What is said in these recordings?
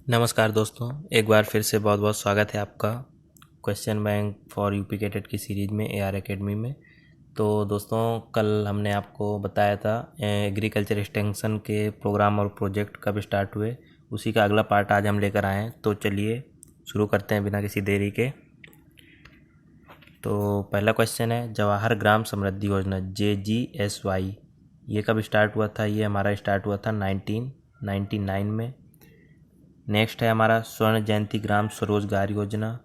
नमस्कार दोस्तों, एक बार फिर से बहुत बहुत स्वागत है आपका question bank for UP cadet की सीरीज़ में एआर एकेडमी में। तो दोस्तों, कल हमने आपको बताया था एग्रीकल्चर एक्सटेंशन के प्रोग्राम और प्रोजेक्ट कब स्टार्ट हुए, उसी का अगला पार्ट आज हम लेकर आए हैं। तो चलिए शुरू करते हैं बिना किसी देरी के। तो पहला क्वेश्चन है, जवाहर ग्राम समृद्धि योजना JGSY ये कब स्टार्ट हुआ था? ये हमारा स्टार्ट हुआ था 1999 में। नेक्स्ट है हमारा स्वर्ण जयंती ग्राम स्वरोजगार योजना।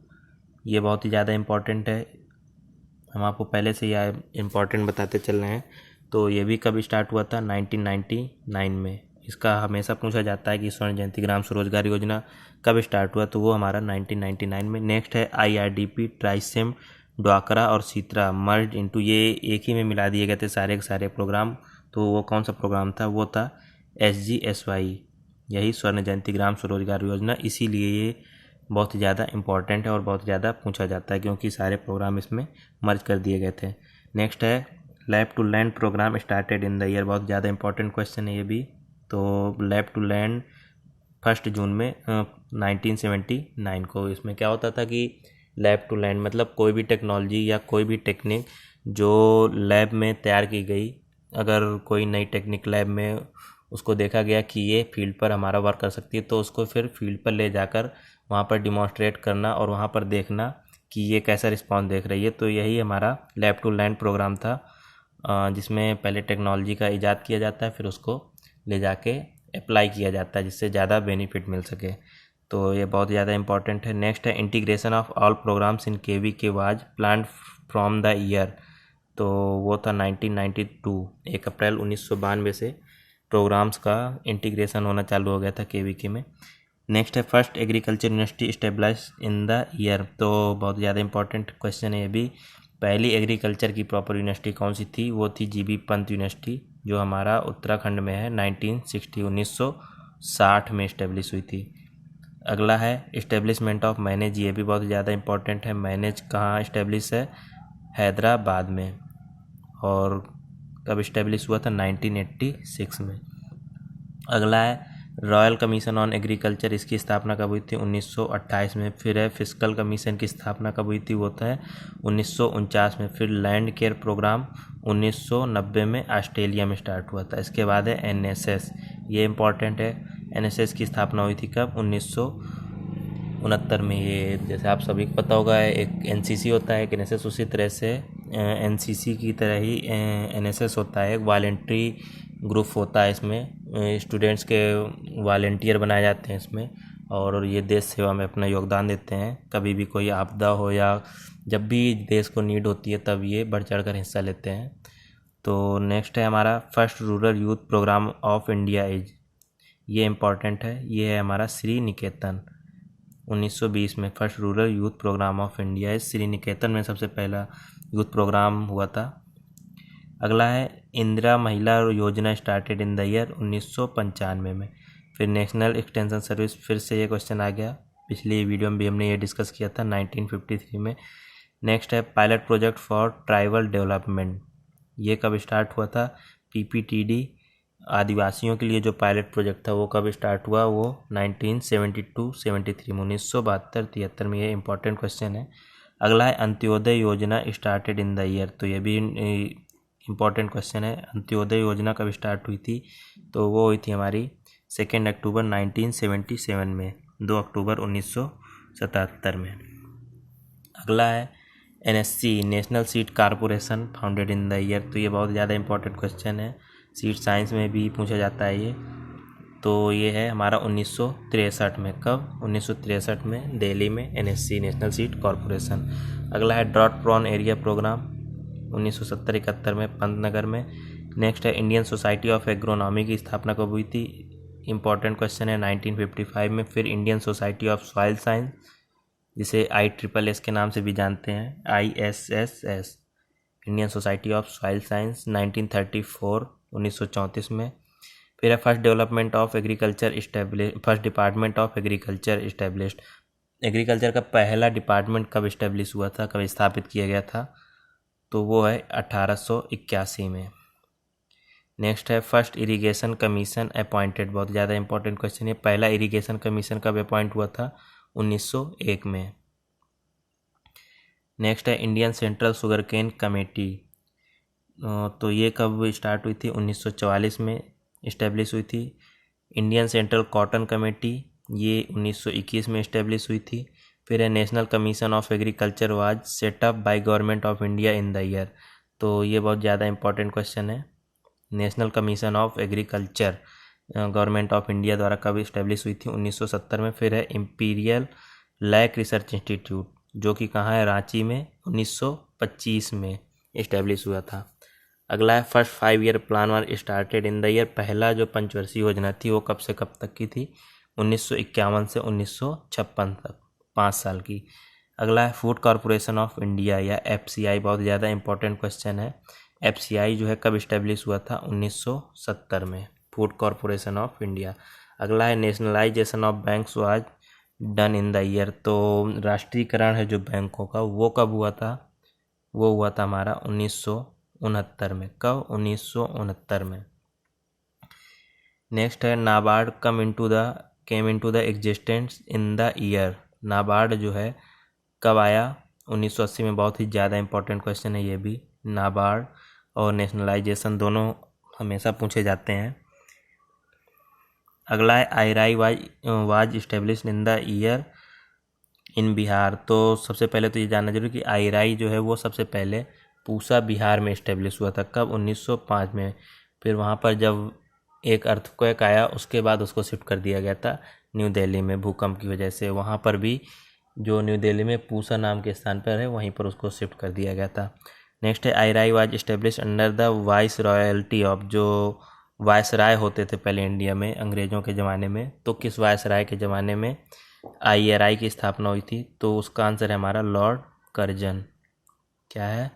ये बहुत ही ज़्यादा इम्पॉर्टेंट है, हम आपको पहले से यह इम्पॉर्टेंट बताते चल रहे हैं। तो ये भी कब स्टार्ट हुआ था? 1999 में। इसका हमेशा पूछा जाता है कि स्वर्ण जयंती ग्राम स्वरोजगार योजना कब स्टार्ट हुआ, तो वो हमारा 1999 में। नेक्स्ट है IRDP ट्राइसेम ड्वाकरा और सीतरा मर्ज इनटू, ये एक ही में मिला दिए गए थे सारे के सारे प्रोग्राम। तो वो कौन सा प्रोग्राम था? वो था SGSY, यही स्वर्ण जयंती ग्राम स्वरोजगार योजना। इसीलिए ये बहुत ज़्यादा इम्पॉर्टेंट है और बहुत ज़्यादा पूछा जाता है, क्योंकि सारे प्रोग्राम इसमें मर्ज कर दिए गए थे। नेक्स्ट है lab to land programme started in the year. बहुत ज़्यादा इंपॉर्टेंट क्वेश्चन है ये भी। तो लैब टू लैंड 1 जून में 1979 को। इसमें क्या होता था कि लैब टू लैंड मतलब कोई भी टेक्नोलॉजी या कोई भी टेक्निक जो लैब में तैयार की गई, अगर कोई नई टेक्निक लैब में उसको देखा गया कि ये फील्ड पर हमारा वर्क कर सकती है, तो उसको फिर फील्ड पर ले जाकर वहाँ पर डिमॉन्स्ट्रेट करना और वहाँ पर देखना कि ये कैसा रिस्पॉन्स देख रही है। तो यही हमारा लैब टू लैंड प्रोग्राम था, जिसमें पहले टेक्नोलॉजी का इजाद किया जाता है, फिर उसको ले जाके अप्लाई किया जाता है जिससे ज़्यादा बेनिफिट मिल सके। तो ये बहुत ज़्यादा इंपॉर्टेंट है। नेक्स्ट है integration of all programmes in KVK was planned from the year. तो वो था 1992, 1 अप्रैल 1992 से प्रोग्राम्स का इंटीग्रेशन होना चालू हो गया था KVK में। नेक्स्ट है first agriculture university establish in the year. तो बहुत ज़्यादा इंपॉर्टेंट क्वेश्चन है ये भी। पहली एग्रीकल्चर की प्रॉपर यूनिवर्सिटी कौन सी थी? वो थी GB पंत यूनिवर्सिटी, जो हमारा उत्तराखंड में है। 1960 में इस्टेब्लिश हुई थी। अगला है इस्टेब्लिशमेंट ऑफ मैनेज। ये भी बहुत ज़्यादा इंपॉर्टेंट है। मैनेज कहाँ इस्टेब्लिश है? हैदराबाद में। और कब इस्टेब्लिश हुआ था? 1986 में। अगला है रॉयल कमीशन ऑन एग्रीकल्चर। इसकी स्थापना कब हुई थी? 1928 में। फिर है फिस्कल कमीशन की स्थापना कब हुई थी? वो है 1949 में। फिर लैंड केयर प्रोग्राम 1990 में ऑस्ट्रेलिया में स्टार्ट हुआ था। इसके बाद है NSS, ये इम्पॉर्टेंट है। NSS की स्थापना हुई थी कब? 1969 में। ये जैसे आप सभी को पता होगा, एक NCC होता है, एक NSS, उसी तरह से NCC की तरह ही NSS होता है, एक वॉलेंट्री ग्रुप होता है। इसमें स्टूडेंट्स के वॉलेंटियर बनाए जाते हैं इसमें, और ये देश सेवा में अपना योगदान देते हैं। कभी भी कोई आपदा हो या जब भी देश को नीड होती है, तब ये बढ़ चढ़ कर हिस्सा लेते हैं। तो नेक्स्ट है हमारा first rural youth programme of India is. ये इम्पॉर्टेंट है। ये है हमारा श्री निकेतन। 1920 में first rural youth programme of India is Shri Niketan में सबसे पहला यूथ प्रोग्राम हुआ था। अगला है इंदिरा महिला योजना स्टार्टेड इन द ईयर 1995 में। फिर नेशनल एक्सटेंशन सर्विस, फिर से ये क्वेश्चन आ गया। पिछली वीडियो में भी हमने ये डिस्कस किया था 1953 में। नेक्स्ट है pilot project for tribal development. ये कब स्टार्ट हुआ था? PPTD आदिवासियों के लिए जो पायलट प्रोजेक्ट था वो कब स्टार्ट हुआ? वो 1972-73 में, 1972-73 में। ये इंपॉर्टेंट क्वेश्चन है। अगला है अंत्योदय योजना स्टार्टेड इन द ईयर। तो ये भी इम्पॉर्टेंट क्वेश्चन है। अंत्योदय योजना कब स्टार्ट हुई थी? तो वो हुई थी हमारी 2 अक्टूबर 1977 में, 2 अक्टूबर 1977 में। अगला है NSC national seed corporation founded in the year. तो ये बहुत ज़्यादा इंपॉर्टेंट क्वेश्चन है, सीड साइंस में भी पूछा जाता है ये। तो ये है हमारा 1963 में। कब? 1963 में दिल्ली में NSC नेशनल सीड कॉरपोरेशन। अगला है ड्रॉट प्रॉन एरिया प्रोग्राम 1970-71 में पंतनगर में। नेक्स्ट है इंडियन सोसाइटी ऑफ एग्रोनॉमी की स्थापना कब हुई थी? इंपॉर्टेंट क्वेश्चन है, 1955 में। फिर Indian society of soil science, जिसे ISSS के नाम से भी जानते हैं, ISSS Indian society of soil science, 1934 1934 में। फिर है first development of agriculture first department of agriculture established. Agriculture का पहला डिपार्टमेंट कब इस्टेब्लिश हुआ था, कब स्थापित किया गया था? तो वो है 1881 में। नेक्स्ट है फर्स्ट इरिगेशन कमीशन अपॉइंटेड, बहुत ज़्यादा इंपॉर्टेंट क्वेश्चन है। पहला इरिगेशन कमीशन कब अपॉइंट हुआ था? 1901 में। नेक्स्ट है Indian central sugar cane committee, तो ये कब स्टार्ट हुई थी? 1944 में इस्टेब्लिश हुई थी। इंडियन सेंट्रल कॉटन कमेटी ये 1921 में इस्टेब्लिश हुई थी। फिर है national commission of agriculture was setup by government of India in the year, तो ये बहुत ज़्यादा इंपॉर्टेंट क्वेश्चन है। National commission of agriculture government of India द्वारा कब इस्टेब्लिश हुई थी? 1970 में। फिर है इम्पीरियल लैक रिसर्च इंस्टीट्यूट जो कि कहाँ है? रांची में, 1925 में इस्टेब्लिश हुआ था। अगला है first 5 year plan were started in the year, पहला जो पंचवर्षीय योजना थी वो कब से कब तक की थी? 1951 से 1956 तक, 5 साल की। अगला है फूड कॉरपोरेशन ऑफ इंडिया या FCI, बहुत ज़्यादा इंपॉर्टेंट क्वेश्चन है। FCI जो है कब इस्टेब्लिश हुआ था? 1970 में, फूड कॉरपोरेशन ऑफ इंडिया। अगला है nationalisation of banks was done in the year, तो राष्ट्रीयकरण है जो बैंकों का वो कब हुआ था? वो हुआ था हमारा 1969 में। कब? 1969 में। नेक्स्ट है NABARD came into the existence in the year, NABARD जो है कब आया? 1980 में, बहुत ही ज़्यादा इंपॉर्टेंट क्वेश्चन है ये भी। नाबार्ड और नेशनलाइजेशन दोनों हमेशा पूछे जाते हैं। अगला है IARI was established in the year in Bihar, तो सबसे पहले तो ये जानना जरूरी कि आईराई जो है वो सबसे पहले पूसा बिहार में इस्टेब्लिश हुआ था। कब? 1905 में। फिर वहाँ पर जब एक अर्थक्वेक आया उसके बाद उसको शिफ्ट कर दिया गया था न्यू दिल्ली में, भूकंप की वजह से। वहाँ पर भी जो न्यू दिल्ली में पूसा नाम के स्थान पर है वहीं पर उसको शिफ्ट कर दिया गया था। नेक्स्ट है IARI was establish under the vice royalty of, जो वायसराय होते थे पहले इंडिया में अंग्रेज़ों के ज़माने में, तो किस वायसराय के ज़माने में IRI की स्थापना हुई थी? तो उसका आंसर है हमारा लॉर्ड कर्जन। क्या है?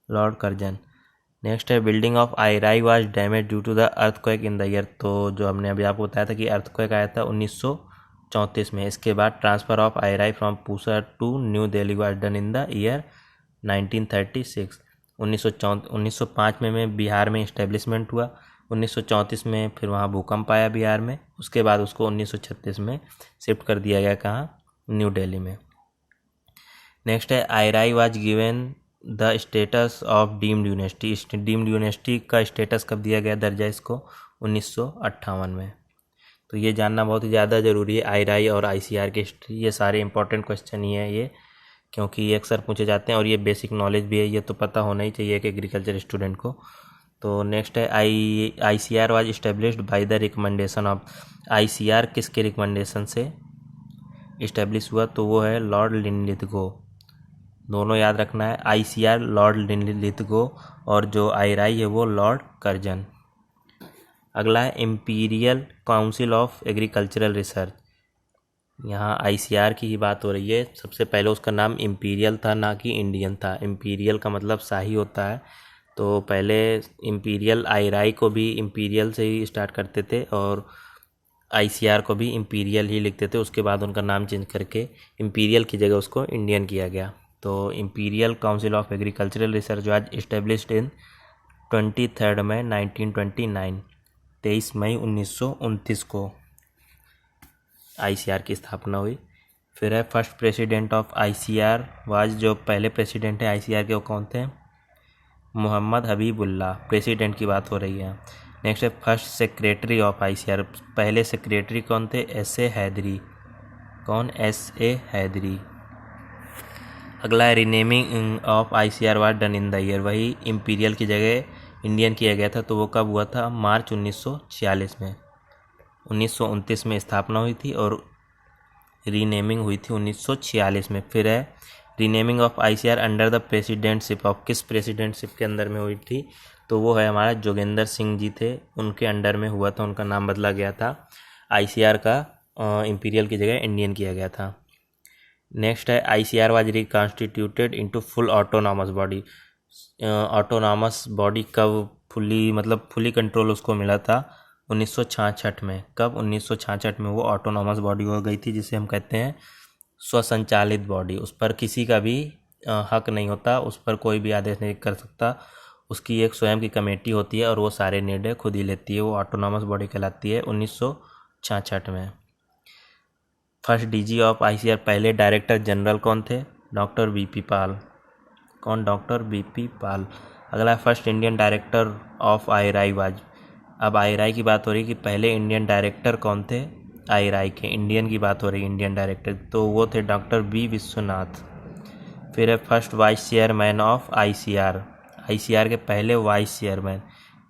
Lord Curzon. नेक्स्ट है building of IARI was damage due to the earthquake in the year, तो जो हमने अभी आपको बताया था कि अर्थक्वेक आया था 1934 में। इसके बाद transfer of IARI from Pusa to New Delhi was done in the year 1936। 1905 में बिहार में इस्टेब्लिशमेंट हुआ। 1934 में फिर वहाँ भूकंप आया बिहार में, उसके बाद उसको 1936 में शिफ्ट कर दिया गया। कहाँ? न्यू दिल्ली में। नेक्स्ट है IARI was given the status of deemed university, deemed university का स्टेटस कब दिया गया दर्जा इसको? 1958 में। तो ये जानना बहुत ही ज़्यादा ज़रूरी है आईराई और ICR की हिस्ट्री, ये सारे इंपॉर्टेंट क्वेश्चन ही है ये, क्योंकि ये अक्सर पूछे जाते हैं और ये बेसिक नॉलेज भी है, ये तो पता होना ही चाहिए एक एग्रीकल्चर स्टूडेंट को। तो नेक्स्ट है ICR was established by the recommendation of, ICR किसके रिकमेंडेशन से इस्टेब्लिश हुआ? तो वो है लॉर्ड लिनलिथगो। दोनों याद रखना है, ICR लॉर्ड लिनलिथगो और जो आईराई है वो लॉर्ड कर्जन। अगला है imperial council of agricultural research, यहाँ ICR की ही बात हो रही है। सबसे पहले उसका नाम इम्पीरियल था, ना कि इंडियन था। इम्पीरियल का मतलब शाही होता है, तो पहले इम्पीरियल आईराई को भी इम्पीरियल से ही स्टार्ट करते थे और ICR को भी इम्पीरियल ही लिखते थे। उसके बाद उनका नाम चेंज करके इम्पीरियल की जगह उसको इंडियन किया गया। तो imperial council of agricultural research was established इन 23 मई 1929, 23 मई 1929 को ICR की स्थापना हुई। फिर है first president of ICR was, जो पहले प्रेसिडेंट है ICR के वो कौन थे? मोहम्मद हबीबुल्लाह, प्रेसिडेंट की बात हो रही है। नेक्स्ट है फर्स्ट सेक्रेटरी ऑफ ICR, पहले सेक्रेटरी कौन थे? SA हैदरी। कौन? SA हैदरी। अगला है renaming of ICR was done in the year, वही इम्पीरियल की जगह इंडियन किया गया था, तो वो कब हुआ था? मार्च 1946 में। 1929 में स्थापना हुई थी और रीनेमिंग हुई थी 1946 में। फिर है renaming of ICR under the presidentship of, किस प्रेसिडेंटशिप के अंदर में हुई थी? तो वो है हमारा जोगेंद्र सिंह जी थे, उनके अंडर में हुआ था, उनका नाम बदला गया था, ICR का इम्पीरियल की जगह इंडियन किया गया था। नेक्स्ट है ICR was reconstituted into full autonomous body, autonomous body कब फुली कंट्रोल उसको मिला था? 1966 में। कब? 1966 में वो ऑटोनॉमस बॉडी हो गई थी, जिसे हम कहते हैं स्वसंचालित बॉडी। उस पर किसी का भी हक नहीं होता, उस पर कोई भी आदेश नहीं कर सकता, उसकी एक स्वयं की कमेटी होती है और वो सारे निर्णय खुद ही लेती है, वो ऑटोनॉमस बॉडी कहलाती है 1966 में। फर्स्ट डीजी ऑफ आईसीआर, पहले डायरेक्टर जनरल कौन थे? डॉक्टर बीपी पाल। कौन? डॉक्टर बीपी पाल। अगला first Indian director of IRI was. अब आईआरआई की बात हो रही कि पहले इंडियन डायरेक्टर कौन थे आईआरआई के, इंडियन की बात हो रही इंडियन डायरेक्टर, तो वो थे डॉक्टर बी विश्वनाथ। फिर है first vice chairman of ICR, ICR के पहले वाइस चेयरमैन,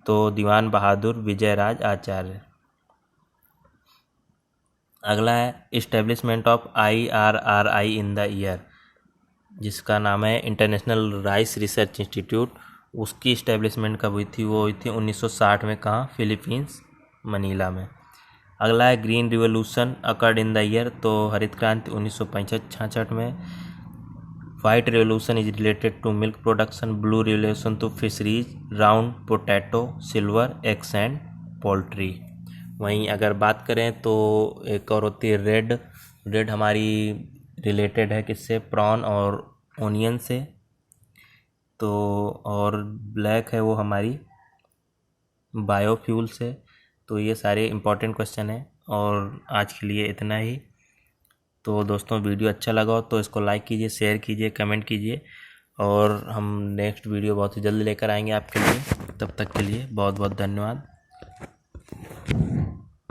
तो दीवान बहादुर विजयराज आचार्य। अगला है establishment of IRRI in the year, जिसका नाम है इंटरनेशनल राइस रिसर्च इंस्टीट्यूट, उसकी इस्टेब्लिशमेंट कब हुई थी? वो हुई थी 1960 में। कहाँ? फिलीपींस, मनीला में। अगला है green revolution occurred in the year, तो हरित क्रांति 1965-66 में। White revolution is related to milk production, blue revolution to fisheries, round potato, silver eggs and poultry. वहीं अगर बात करें तो एक और होती है रेड, रेड हमारी रिलेटेड है किससे? प्रॉन और ओनियन से। तो और ब्लैक है वो हमारी बायोफ्यूल से। तो ये सारे इम्पोर्टेंट क्वेश्चन हैं और आज के लिए इतना ही। तो दोस्तों वीडियो अच्छा लगा हो तो इसको लाइक कीजिए, शेयर कीजिए, कमेंट कीजिए और हम नेक्स्ट वीडियो बहुत ही जल्दी लेकर आएंगे आपके लिए। तब तक के लिए बहुत बहुत धन्यवाद।